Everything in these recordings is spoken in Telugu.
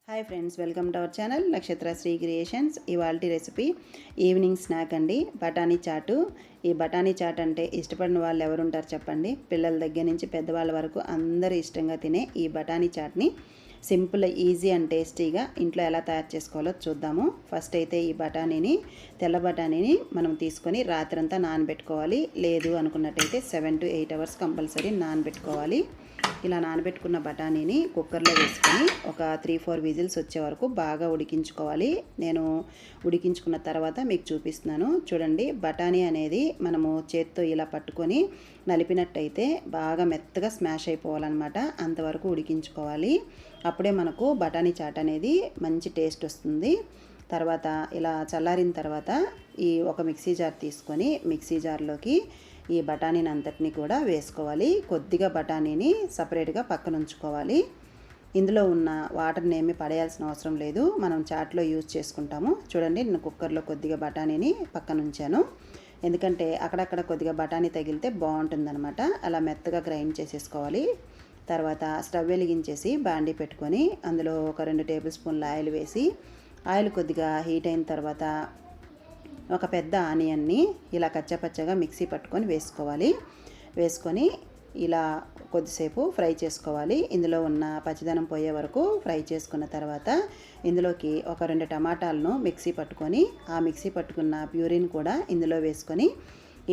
Hi friends, welcome to our channel నక్షత్ర శ్రీ క్రియేషన్స్. ఇవాల్టి రెసిపీ ఈవినింగ్ స్నాక్ అండి, బఠానీ చాటు. ఈ బఠానీ చాట్ అంటే ఇష్టపడిన వాళ్ళు ఎవరుంటారు చెప్పండి. పిల్లల దగ్గర నుంచి పెద్దవాళ్ళ వరకు అందరూ ఇష్టంగా తినే ఈ బఠానీ చాట్ని సింపుల్, ఈజీ అండ్ టేస్టీగా ఇంట్లో ఎలా తయారు చేసుకోవాలో చూద్దాము. ఫస్ట్ అయితే ఈ తెల్ల బఠానీని మనం తీసుకొని రాత్రంతా నానబెట్టుకోవాలి. లేదు అనుకున్నట్టయితే 7 to 8 hours కంపల్సరీ నానబెట్టుకోవాలి. ఇలా నానబెట్టుకున్న బఠానీని కుక్కర్లో వేసుకొని ఒక 3-4 విజిల్స్ వచ్చే వరకు బాగా ఉడికించుకోవాలి. నేను ఉడికించుకున్న తర్వాత మీకు చూపిస్తున్నాను. చూడండి, బఠానీ అనేది మనము చేత్తో ఇలా పట్టుకొని నలిపినట్టయితే బాగా మెత్తగా స్మాష్ అయిపోవాలన్నమాట. అంతవరకు ఉడికించుకోవాలి. అప్పుడే మనకు బఠానీ చాట్ అనేది మంచి టేస్ట్ వస్తుంది. తర్వాత ఇలా చల్లారిన తర్వాత ఒక మిక్సీ జార్ తీసుకొని మిక్సీ జార్లోకి ఈ బఠానీని అంతటిని కూడా వేసుకోవాలి. కొద్దిగా బఠానీని సపరేట్గా పక్కన ఉంచుకోవాలి. ఇందులో ఉన్న వాటర్ని ఏమీ పడేయాల్సిన అవసరం లేదు, మనం చాట్లో యూజ్ చేసుకుంటాము. చూడండి, నేను కుక్కర్లో కొద్దిగా బఠానీని పక్కన ఉంచాను. ఎందుకంటే అక్కడక్కడ కొద్దిగా బఠానీ తగిలితే బాగుంటుందన్నమాట. అలా మెత్తగా గ్రైండ్ చేసేసుకోవాలి. తర్వాత స్టవ్ వెలిగించేసి బాండీ పెట్టుకొని అందులో ఒక 2 టేబుల్ స్పూన్ల ఆయిల్ వేసి, ఆయిల్ కొద్దిగా హీట్ అయిన తర్వాత ఒక పెద్ద ఆనియన్ని ఇలా కచ్చపచ్చగా మిక్సీ పట్టుకొని వేసుకొని ఇలా కొద్దిసేపు ఫ్రై చేసుకోవాలి. ఇందులో ఉన్న పచ్చిదనం పోయే వరకు ఫ్రై చేసుకున్న తర్వాత ఇందులోకి ఒక 2 టమాటాలను మిక్సీ పట్టుకున్న ప్యూరీని కూడా ఇందులో వేసుకొని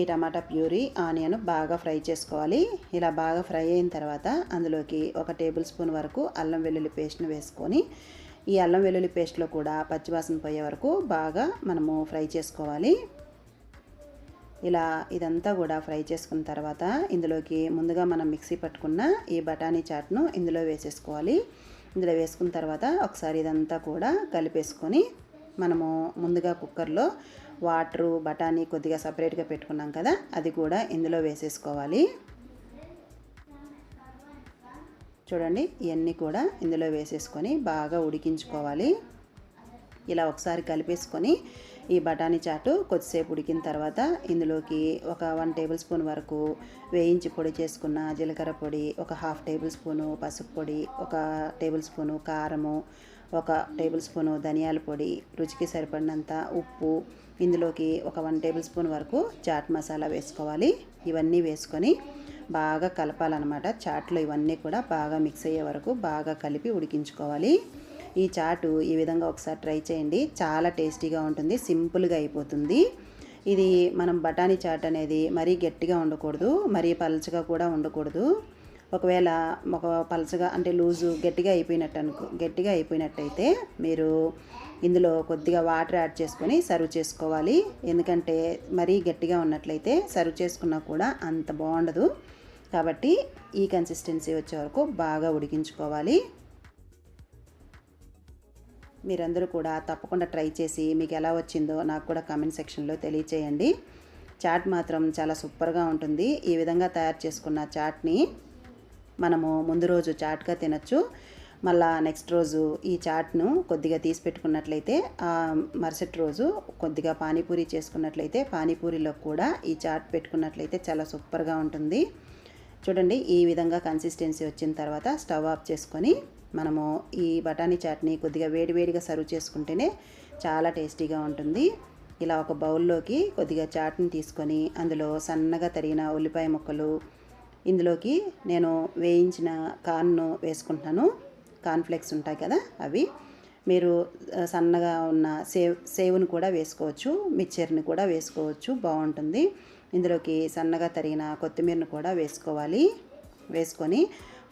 ఈ టమాటా ప్యూరీ, ఆనియన్ బాగా ఫ్రై చేసుకోవాలి. ఇలా బాగా ఫ్రై అయిన తర్వాత అందులోకి ఒక టేబుల్ స్పూన్ వరకు అల్లం వెల్లుల్లి పేస్ట్ని వేసుకొని ఈ అల్లం వెల్లుల్లి పేస్ట్లో కూడా పచ్చివాసన పోయే వరకు బాగా మనము ఫ్రై చేసుకోవాలి. ఇలా ఇదంతా కూడా ఫ్రై చేసుకున్న తర్వాత ఇందులోకి ముందుగా మనం మిక్సీ పట్టుకున్న ఈ బఠానీ చాట్ను ఇందులో వేసేసుకోవాలి. ఇందులో వేసుకున్న తర్వాత ఒకసారి ఇదంతా కూడా కలిపేసుకొని మనము ముందుగా కుక్కర్లో బఠానీ కొద్దిగా సపరేట్గా పెట్టుకున్నాం కదా, అది కూడా ఇందులో వేసేసుకోవాలి. చూడండి, ఇవన్నీ కూడా ఇందులో వేసేసుకొని బాగా ఉడికించుకోవాలి. ఇలా ఒకసారి కలిపేసుకొని ఈ బఠానీ చాటు కొద్దిసేపు ఉడికిన తర్వాత ఇందులోకి ఒక 1 టేబుల్ స్పూన్ వరకు వేయించి పొడి చేసుకున్న జీలకర్ర పొడి, ఒక 1/2 టేబుల్ స్పూను పసుపు పొడి, ఒక టేబుల్ స్పూను కారము, ఒక టేబుల్ స్పూను ధనియాల పొడి, రుచికి సరిపడినంత ఉప్పు, ఇందులోకి ఒక 1 టేబుల్ స్పూన్ వరకు చాట్ మసాలా వేసుకోవాలి. ఇవన్నీ వేసుకొని బాగా కలపాలన్నమాట. చాట్లో ఇవన్నీ కూడా బాగా మిక్స్ అయ్యే వరకు బాగా కలిపి ఉడికించుకోవాలి. ఈ చాటు ఈ విధంగా ఒకసారి ట్రై చేయండి, చాలా టేస్టీగా ఉంటుంది, సింపుల్గా అయిపోతుంది. ఇది మనం బఠానీ చాట్ అనేది మరీ గట్టిగా ఉండకూడదు, మరీ పలచగా కూడా ఉండకూడదు. ఒకవేళ ఒక పలచగా అంటే లూజు గట్టిగా అయిపోయినట్టయితే మీరు ఇందులో కొద్దిగా వాటర్ యాడ్ చేసుకొని సర్వ్ చేసుకోవాలి. ఎందుకంటే మరీ గట్టిగా ఉన్నట్లయితే సర్వ్ చేసుకున్నా కూడా అంత బాగుండదు. కాబట్టి ఈ కన్సిస్టెన్సీ వచ్చే వరకు బాగా ఉడికించుకోవాలి. మీరందరూ కూడా తప్పకుండా ట్రై చేసి మీకు ఎలా వచ్చిందో నాకు కూడా కామెంట్ సెక్షన్లో తెలియచేయండి. చాట్ మాత్రం చాలా సూపర్గా ఉంటుంది. ఈ విధంగా తయారు చేసుకున్న చాట్ని మనము ముందు రోజు చాట్గా తినచ్చు. మళ్ళా నెక్స్ట్ రోజు ఈ చాట్ను కొద్దిగా తీసి పెట్టుకున్నట్లయితే మరుసటి రోజు కొద్దిగా పానీపూరి చేసుకున్నట్లయితే పానీపూరిలో కూడా ఈ చాట్ పెట్టుకున్నట్లయితే చాలా సూపర్గా ఉంటుంది. చూడండి, ఈ విధంగా కన్సిస్టెన్సీ వచ్చిన తర్వాత స్టవ్ ఆఫ్ చేసుకొని మనము ఈ బఠానీ చాట్ని కొద్దిగా వేడివేడిగా సర్వ్ చేసుకుంటేనే చాలా టేస్టీగా ఉంటుంది. ఇలా ఒక బౌల్లోకి కొద్దిగా చాట్ని తీసుకొని అందులో సన్నగా తరిగిన ఉల్లిపాయ ముక్కలు, ఇందులోకి నేను వేయించిన కార్న్ను వేసుకుంటున్నాను. కార్న్ఫ్లేక్స్ ఉంటాయి కదా, అవి మీరు సన్నగా ఉన్న సేవ్ని కూడా వేసుకోవచ్చు, మిక్చర్ని కూడా వేసుకోవచ్చు, బాగుంటుంది. ఇందులోకి సన్నగా తరిగిన కొత్తిమీరను కూడా వేసుకొని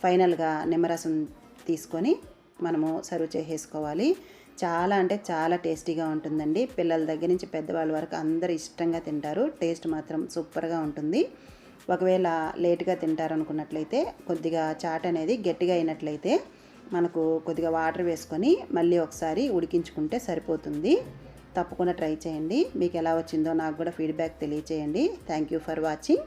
ఫైనల్గా నిమ్మరసం తీసుకొని మనము సర్వ్ చేసేసుకోవాలి. చాలా అంటే చాలా టేస్టీగా ఉంటుందండి. పిల్లల దగ్గర నుంచి పెద్దవాళ్ళ వరకు అందరూ ఇష్టంగా తింటారు. టేస్ట్ మాత్రం సూపర్గా ఉంటుంది. ఒకవేళ లేట్గా తింటారనుకున్నట్లయితే కొద్దిగా చాట్ అనేది గట్టిగా అయినట్లయితే మనకు కొద్దిగా వాటర్ వేసుకొని మళ్ళీ ఒకసారి ఉడికించుకుంటే సరిపోతుంది. తప్పకుండా ట్రై చేయండి. మీకు ఎలా వచ్చిందో నాకు కూడా ఫీడ్బ్యాక్ తెలియచేయండి. Thank you for watching.